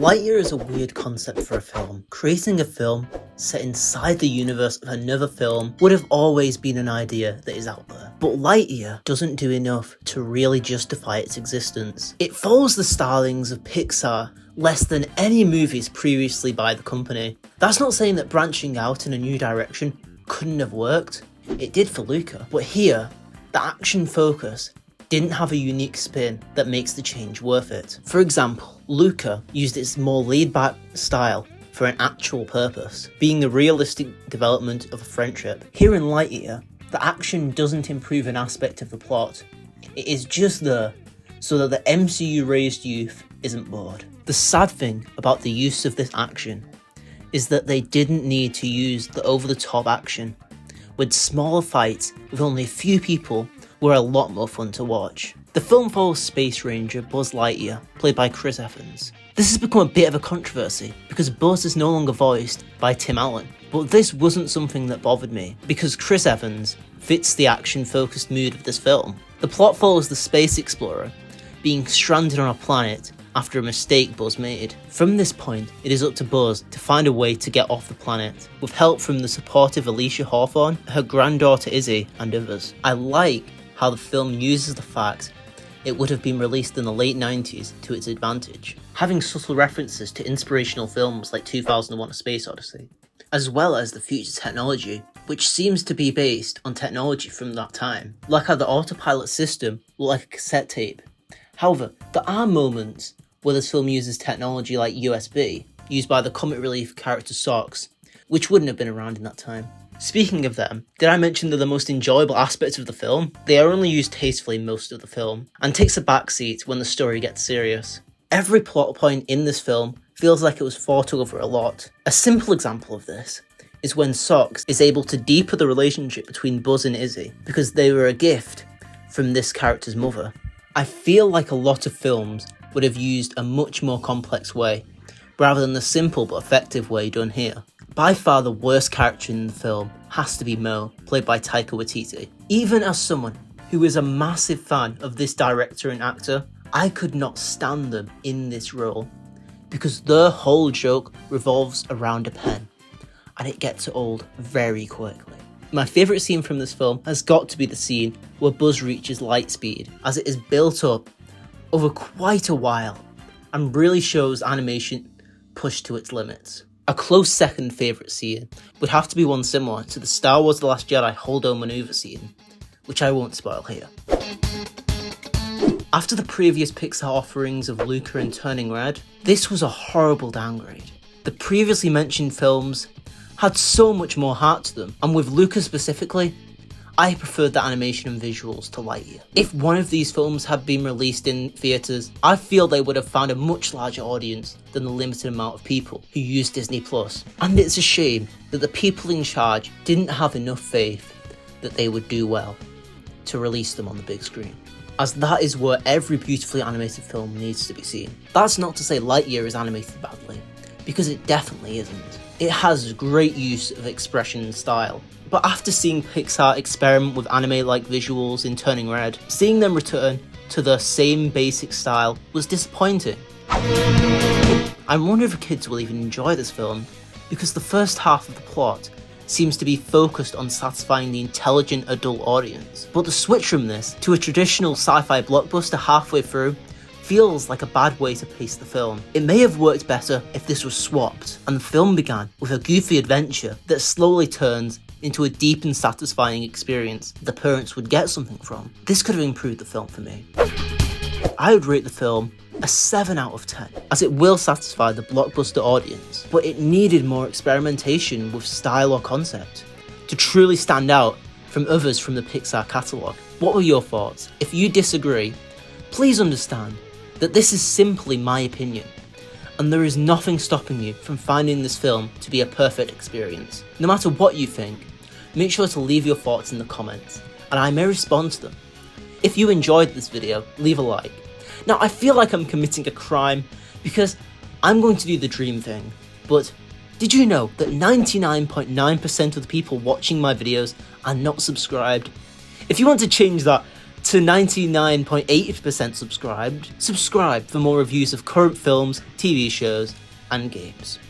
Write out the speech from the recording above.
Lightyear is a weird concept for a film. Creating a film set inside the universe of another film would have always been an idea that is out there. But Lightyear doesn't do enough to really justify its existence. It follows the stylings of Pixar less than any movies previously by the company. That's not saying that branching out in a new direction couldn't have worked. It did for Luca. But here, the action focus didn't have a unique spin that makes the change worth it. For example, Luca used its more laid-back style for an actual purpose, being the realistic development of a friendship. Here in Lightyear, the action doesn't improve an aspect of the plot. It is just there so that the MCU-raised youth isn't bored. The sad thing about the use of this action is that they didn't need to use the over-the-top action, with smaller fights with only a few people were a lot more fun to watch. The film follows Space Ranger Buzz Lightyear, played by Chris Evans. This has become a bit of a controversy because Buzz is no longer voiced by Tim Allen, but this wasn't something that bothered me because Chris Evans fits the action-focused mood of this film. The plot follows the space explorer being stranded on a planet after a mistake Buzz made. From this point, it is up to Buzz to find a way to get off the planet, with help from the supportive Alicia Hawthorne, her granddaughter Izzy, and others. I like how the film uses the fact it would have been released in the late 90s to its advantage, having subtle references to inspirational films like 2001: A Space Odyssey, as well as the future technology, which seems to be based on technology from that time, like how the autopilot system looked like a cassette tape. However, there are moments where this film uses technology like USB, used by the comic relief character Sox, which wouldn't have been around in that time. Speaking of them, did I mention that the most enjoyable aspects of the film? They are only used tastefully most of the film, and takes a backseat when the story gets serious. Every plot point in this film feels like it was thought over a lot. A simple example of this is when Sox is able to deepen the relationship between Buzz and Izzy, because they were a gift from this character's mother. I feel like a lot of films would have used a much more complex way, rather than the simple but effective way done here. By far the worst character in the film has to be Mo, played by Taika Waititi. Even as someone who is a massive fan of this director and actor, I could not stand them in this role, because their whole joke revolves around a pen, and it gets old very quickly. My favourite scene from this film has got to be the scene where Buzz reaches light speed, as it is built up over quite a while and really shows animation pushed to its limits. A close second favourite scene would have to be one similar to the Star Wars The Last Jedi holdo maneuver scene, which I won't spoil here. After the previous Pixar offerings of Luca and Turning Red, this was a horrible downgrade. The previously mentioned films had so much more heart to them, and with Luca specifically, I preferred the animation and visuals to Lightyear. If one of these films had been released in theatres, I feel they would have found a much larger audience than the limited amount of people who use Disney+. And it's a shame that the people in charge didn't have enough faith that they would do well to release them on the big screen, as that is where every beautifully animated film needs to be seen. That's not to say Lightyear is animated badly, because it definitely isn't. It has great use of expression and style, but after seeing Pixar experiment with anime-like visuals in Turning Red, seeing them return to the same basic style was disappointing. I wonder if kids will even enjoy this film, because the first half of the plot seems to be focused on satisfying the intelligent adult audience, but the switch from this to a traditional sci-fi blockbuster halfway through feels like a bad way to pace the film. It may have worked better if this was swapped, and the film began with a goofy adventure that slowly turns into a deep and satisfying experience the parents would get something from. This could have improved the film for me. I would rate the film a 7 out of 10, as it will satisfy the blockbuster audience, but it needed more experimentation with style or concept to truly stand out from others from the Pixar catalogue. What were your thoughts? If you disagree, please understand that this is simply my opinion, and there is nothing stopping you from finding this film to be a perfect experience. No matter what you think, make sure to leave your thoughts in the comments, and I may respond to them. If you enjoyed this video, leave a like. Now, I feel like I'm committing a crime because I'm going to do the dream thing, but did you know that 99.9% of the people watching my videos are not subscribed? If you want to change that, To 99.8% subscribed, subscribe for more reviews of current films, TV shows, and games.